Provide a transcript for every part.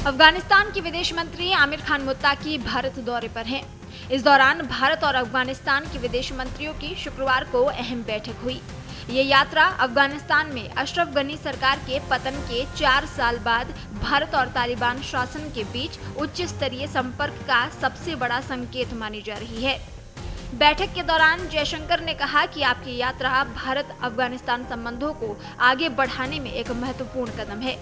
अफगानिस्तान के विदेश मंत्री आमिर खान मुत्ताकी भारत दौरे पर हैं। इस दौरान भारत और अफगानिस्तान के विदेश मंत्रियों की शुक्रवार को अहम बैठक हुई। ये यात्रा अफगानिस्तान में अशरफ गनी सरकार के पतन के 4 साल बाद भारत और तालिबान शासन के बीच उच्च स्तरीय संपर्क का सबसे बड़ा संकेत मानी जा रही है। बैठक के दौरान जयशंकर ने कहा कि आपकी यात्रा भारत अफगानिस्तान संबंधों को आगे बढ़ाने में एक महत्वपूर्ण कदम है।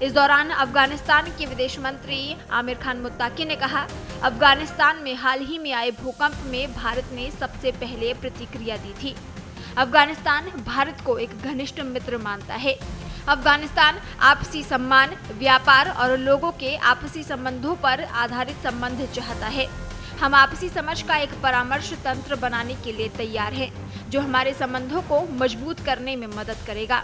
इस दौरान अफगानिस्तान के विदेश मंत्री आमिर खान मुत्ताकी ने कहा, अफगानिस्तान में हाल ही में आए भूकंप में भारत ने सबसे पहले प्रतिक्रिया दी थी। अफगानिस्तान भारत को एक घनिष्ठ मित्र मानता है। अफगानिस्तान आपसी सम्मान, व्यापार और लोगों के आपसी संबंधों पर आधारित संबंध चाहता है। हम आपसी समझ का एक परामर्श तंत्र बनाने के लिए तैयार हैं, जो हमारे संबंधों को मजबूत करने में मदद करेगा।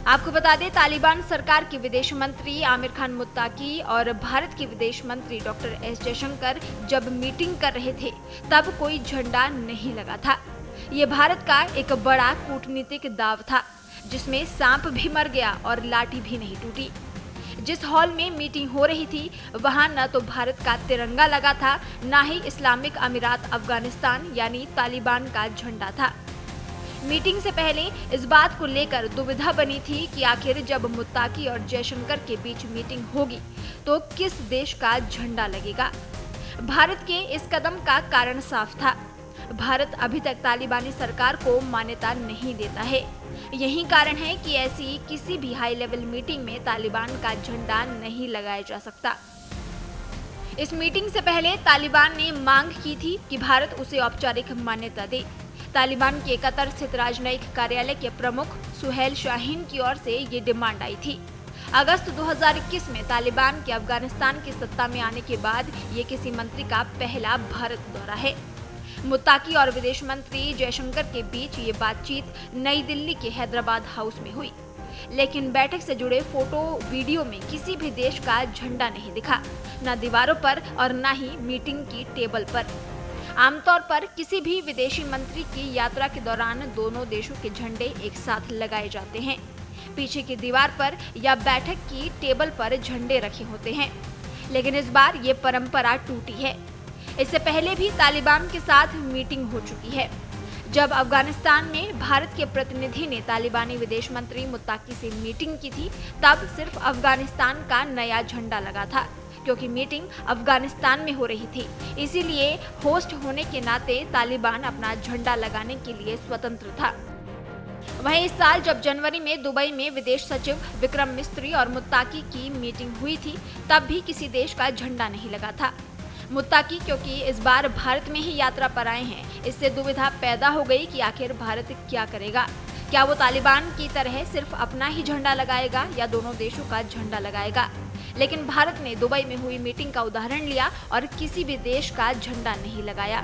आपको बता दें, तालिबान सरकार के विदेश मंत्री आमिर खान मुत्ताकी और भारत के विदेश मंत्री डॉक्टर एस जयशंकर जब मीटिंग कर रहे थे, तब कोई झंडा नहीं लगा था। ये भारत का एक बड़ा कूटनीतिक दाव था, जिसमें सांप भी मर गया और लाठी भी नहीं टूटी। जिस हॉल में मीटिंग हो रही थी, वहां न तो भारत का तिरंगा लगा था, न ही इस्लामिक अमीरात अफगानिस्तान यानी तालिबान का झंडा था। मीटिंग से पहले इस बात को लेकर दुविधा बनी थी कि आखिर जब मुत्ताकी और जयशंकर के बीच मीटिंग होगी तो किस देश का झंडा लगेगा। भारत के इस कदम का कारण साफ था। भारत अभी तक तालिबानी सरकार को मान्यता नहीं देता है। यही कारण है कि ऐसी किसी भी हाई लेवल मीटिंग में तालिबान का झंडा नहीं लगाया जा सकता। इस मीटिंग से पहले तालिबान ने मांग की थी कि भारत उसे औपचारिक मान्यता दे। तालिबान के कतर स्थित राजनयिक कार्यालय के प्रमुख सुहेल शाहीन की ओर से ये डिमांड आई थी। अगस्त 2021 में तालिबान के अफगानिस्तान की सत्ता में आने के बाद ये किसी मंत्री का पहला भारत दौरा है। मुत्ताकी और विदेश मंत्री जयशंकर के बीच ये बातचीत नई दिल्ली के हैदराबाद हाउस में हुई, लेकिन बैठक से जुड़े फोटो वीडियो में किसी भी देश का झंडा नहीं दिखा, न दीवारों पर और न ही मीटिंग की टेबल पर। आमतौर पर किसी भी विदेशी मंत्री की यात्रा के दौरान दोनों देशों के झंडे एक साथ लगाए जाते हैं। पीछे की दीवार पर या बैठक की टेबल पर झंडे रखे होते हैं, लेकिन इस बार ये परंपरा टूटी है। इससे पहले भी तालिबान के साथ मीटिंग हो चुकी है। जब अफगानिस्तान में भारत के प्रतिनिधि ने तालिबानी विदेश मंत्री मुत्ताकी से मीटिंग की थी, तब सिर्फ अफगानिस्तान का नया झंडा लगा था, क्योंकि मीटिंग अफगानिस्तान में हो रही थी। इसीलिए होस्ट होने के नाते तालिबान अपना झंडा लगाने के लिए स्वतंत्र था। वहीं इस साल जब जनवरी में दुबई में विदेश सचिव विक्रम मिस्त्री और मुत्ताकी की मीटिंग हुई थी, तब भी किसी देश का झंडा नहीं लगा था। मुत्ताकी क्योंकि इस बार भारत में ही यात्रा पर आए हैं, इससे दुविधा पैदा हो गई कि आखिर भारत क्या करेगा। क्या वो तालिबान की तरह सिर्फ अपना ही झंडा लगाएगा या दोनों देशों का झंडा लगाएगा। लेकिन भारत ने दुबई में हुई मीटिंग का उदाहरण लिया और किसी भी देश का झंडा नहीं लगाया।